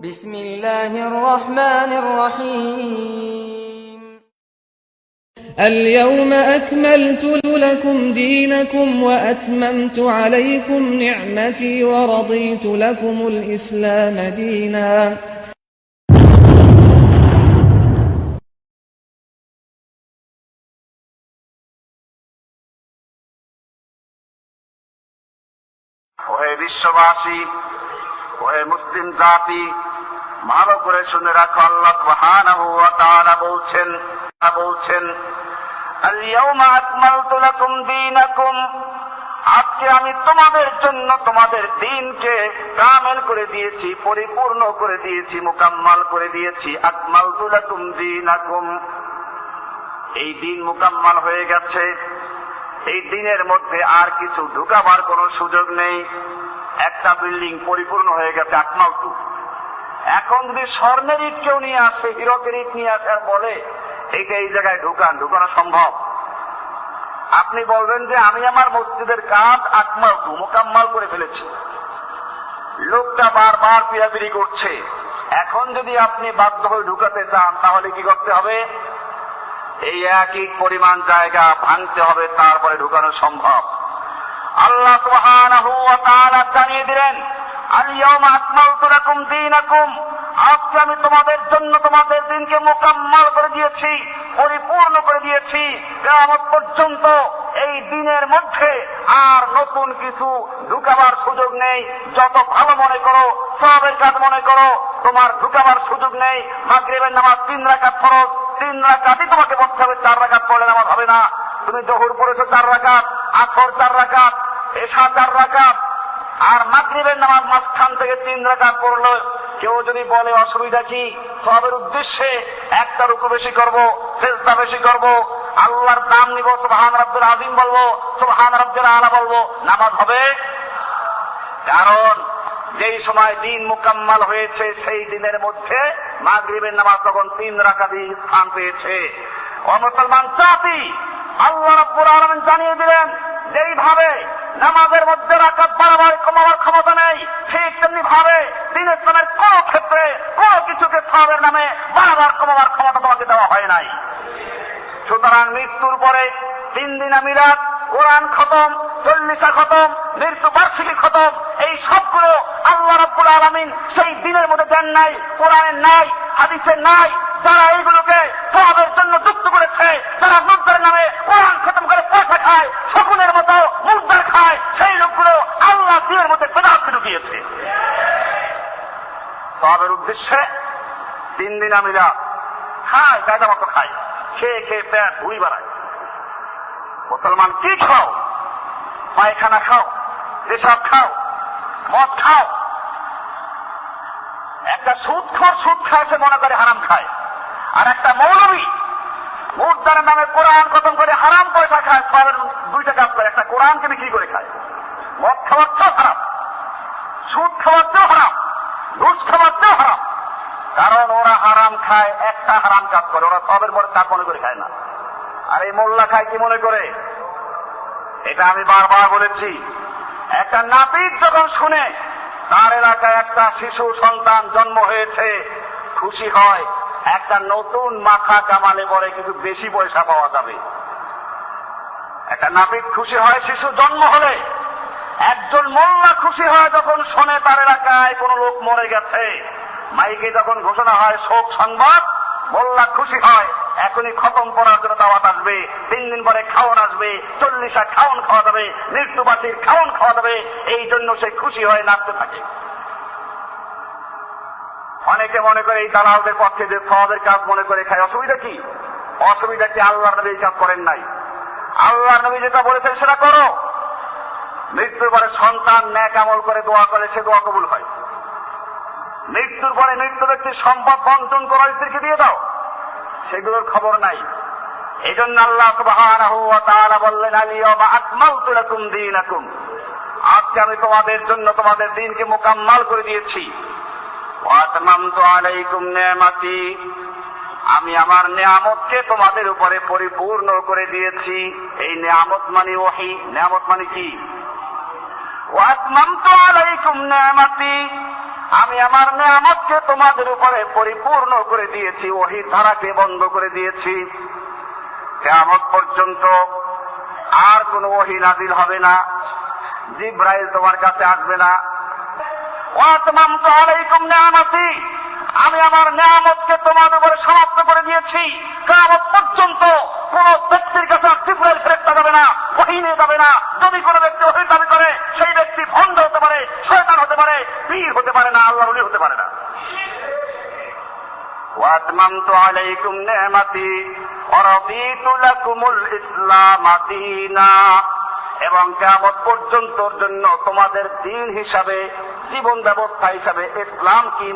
بسم الله الرحمن الرحيم اليوم أكملت لكم دينكم وأتممت عليكم نعمتي ورضيت لكم الإسلام دينا ওহে বিশ্ববাসী, ওহে মুসলিম জাতি, ভালো করে শুনে রাখো, আল্লাহ সুবহানাহু ওয়া তাআলা বলছেন আল-ইয়াওমা আকমালতু লাকুম দীনাকুম, আজকে আমি তোমাদের জন্য তোমাদের দ্বীনকে কামেল করে দিয়েছি, পরিপূর্ণ করে দিয়েছি, মুকাম্মাল করে দিয়েছি। আকমালতু লাকুম দীনাকুম, এই দ্বীন মুকাম্মাল হয়ে গেছে। এই দিনের মধ্যে আর কিছু ঢুকাবার কোনো সুযোগ নেই। একটা বিল্ডিং পরিপূর্ণ হয়ে গেছে, আকমালতু। এখন যদি স্বর্ণের ইট কেউ নিয়ে আসে, হীরকের ইট নিয়ে আসে আর বলে এইটা এই জায়গায় ঢুকানো সম্ভব? আপনি বলবেন যে আমি আমার মসজিদের কাজ আকমালতু, মুকাম্মাল করে ফেলেছি। লোকটা বারবার পিয়াপিরি করছে। এখন যদি আপনি বাধ্য হয়ে ঢুকাতে চান তাহলে কি করতে হবে? এই একই পরিমাণ জায়গা ভাঙতে হবে, তারপরে ঢুকানো সম্ভব। আল্লাহ সুবহানাহু ওয়া তাআলা জানিয়ে দিলেন আল-ইয়াওমা আকমালতু লাকুম দীনাকুম, আজকে আমি তোমাদের জন্য তোমাদের দ্বীনকে মুকাম্মাল করে দিয়েছি, পরিপূর্ণ করে দিয়েছি। কিয়ামত পর্যন্ত এই দ্বীনের মধ্যে আর নতুন কিছু ঢুকাবার সুযোগ নেই। যত ভালো মনে করো, সওয়াবের কাজ মনে করো, তোমার ঢুকাবার সুযোগ নেই। মাগরিবের নামাজ 3 রাকাত ফরজ, 3 রাকাতই তোমাকে পড়তে হবে, 4 রাকাত পড়লে নামাজ হবে না। তুমি জোহর পড়েছো 4 রাকাত, আসর 4 রাকাত, এশা 4 রাকাত, আর মাগরিবের নামাজ মাঝখান থেকে 3 রাকাত পড়লো। কেউ যদি বলে অসুবিধা কি, সবের উদ্দেশ্যে একটা রুকু বেশি করব, সিজদা বেশি করব, আল্লাহর নাম নিব, সুবহান রাব্বিল আযীম বলবো, সুবহান রাব্বিল আলা বলবো, নামাজ হবে? কারণ যেই সময় দিন মুকাম্মাল হয়েছে সেই দিনের মধ্যে মাগরিবের নামাজ তখন 3 রাকাতই স্থান পেয়েছে। ও মুসলমান জাতি, আল্লাহ রাব্বুল আলামিন জানিয়ে দিলেন যেইভাবে নামাজের মধ্যে রাকাত বাড়াবার কমাবার ক্ষমতা নেই, ঠিক তেমনি ভাবে দিন ইসলামের কোন ক্ষেত্রে কোন কিছুকে সওয়াবের নামে বাড়াবার কমাবার ক্ষমতা তোমাকে দেওয়া হয় নাই। সুতরাং মৃত্যুর পরে 3 দিনা মিলাদ, কোরআন খতম, 40 খতম, মৃত্যু বার্ষিকী খতম, এই সবগুলো আল্লাহ রাব্বুল আলামিন সেই দিনের মধ্যে দেন নাই, কোরআনের নাই, হাদিসের নাই। যারা এইগুলোকে সওয়াবের জন্য যুক্ত করেছে, যারা মুদ্রার নামে কোরআন খতম করে পয়সা খায়, শকুনের মতো মুদ্রা খায়, সেই লোকগুলো আল্লাহ দিনের মধ্যে বেদাত ঢুকিয়েছে। সওয়াবের উদ্দেশ্যে 3 দিনা মিলাদ খায়, কায়দা মতো খায়, খেয়ে খেয়ে পেট ভুঁড়ি বাড়ায়। মুসলমান কি খাও? পায়খানা খাও, পেশাব খাও, মদ খাও। একটা সুদখোর সুদ খায়, সে মনে করে হারাম খায়। আর একটা মৌলবী মুদ্রার নামে কোরআন খতম করে হারাম পয়সা খায়, সবের 2টা কাজ করে। একটা কোরআনকে বিক্রি করে খায়। মদ খাওয়ার চেয়েও হারাম, সুদ খাওয়ার চেয়েও হারাম, ঘুষ খাওয়ার চেয়েও হারাম। কারণ ওরা হারাম খায়, একটা হারাম কাজ করে, ওরা সবের পরে কাজ মনে করে খায় না। আর এই মোল্লা খায় কি মনে করে? এটা আমি বারবার বলেছি। একটা নাপিত যখন শুনে তার এলাকায় একটা শিশু সন্তান জন্ম হয়েছে, খুশি হয়। একটা নতুন মাথা কামালে পরে কিছু বেশি পয়সা পাওয়া যাবে। একটা নাপিত খুশি হয় শিশু জন্ম হলে। একজন মোল্লা খুশি হয় যখন শোনে তার এলাকায় কোন লোক মরে গেছে। মাইকে যখন ঘোষণা হয় শোক সংবাদ, মোল্লা খুশি হয়, এখনই খতম করার জন্য দাওয়াত আসবে, 3 দিন পরে খাওয়ান আসবে, 40 খাওয়ান খাওয়া যাবে, মৃত্যুবাসীর খাওয়ান খাওয়া যাবে। এই জন্য সে খুশি হয়ে নাচতে থাকে। অনেকে মনে করে এই দালালদের পক্ষে যে সওয়াবের কাজ মনে করে খায়। অসুবিধা কি? অসুবিধা কি? আল্লাহর নবী এই কাজ করেন নাই। আল্লাহর নবী যেটা বলেছেন সেটা করো। মৃত্যুর পরে সন্তান নেক আমল করে দোয়া করে, সে দোয়া কবুল হয়। মৃত্যুর পরে মৃত ব্যক্তির সম্পদ বন্টন করার স্ত্রীকে দিয়ে দাও, সেগুলোর খবর নাই। এই জন্য আল্লাহ সুবহানাহু ওয়া তাআলা বললেন আল-ইয়াওমা আকমালতু লাকুম দীনাকুম, আজকে আমি তোমাদের জন্য তোমাদের দ্বীনকে মুকাম্মাল করে দিয়েছি। ওয়া আতমামতু আলাইকুম নি'মাতি, আমি আমার নিয়ামতকে তোমাদের উপরে পরিপূর্ণ করে দিয়েছি। এই নিয়ামত মানে ওহী। নিয়ামত মানে কি? ওয়া আতমামতু আলাইকুম নি'মাতি, আমি আমার নিয়ামতকে তোমাদের উপরে পরিপূর্ণ করে দিয়েছি, ওহীর ধারাকে বন্ধ করে দিয়েছি। কিয়ামত পর্যন্ত আর কোনো ওহী নাযিল হবে না, জিবরাইল তোমার কাছে আসবে না। ওয়া আতমামতু আলাইকুম নিয়ামতি, আমি আমার নিয়ামতকে তোমাদের উপরে সমাপ্ত করে দিয়েছি। কিয়ামত পর্যন্ত কোন ব্যক্তির কাছে জিবরাইল ফেরেশতা যাবে না, ওহী নিয়ে যাবে না। যদি কোনো ব্যক্তি ওহী দাবি করে, সেই ব্যক্তি ভণ্ড হতে পারে, শয়তান হতে পারে, পীর হতে পারে না, আল্লাহর ওলি হতে পারে না। ওয়া আতমামতু আলাইকুম নিয়ামতি ওয়া রাদিতু লাকুমুল ইসলাম দীনা, এবং কিয়ামত পর্যন্তর জন্য তোমাদের দ্বীন হিসাবে, জীবন ব্যবস্থা হিসাবে ইসলাম কি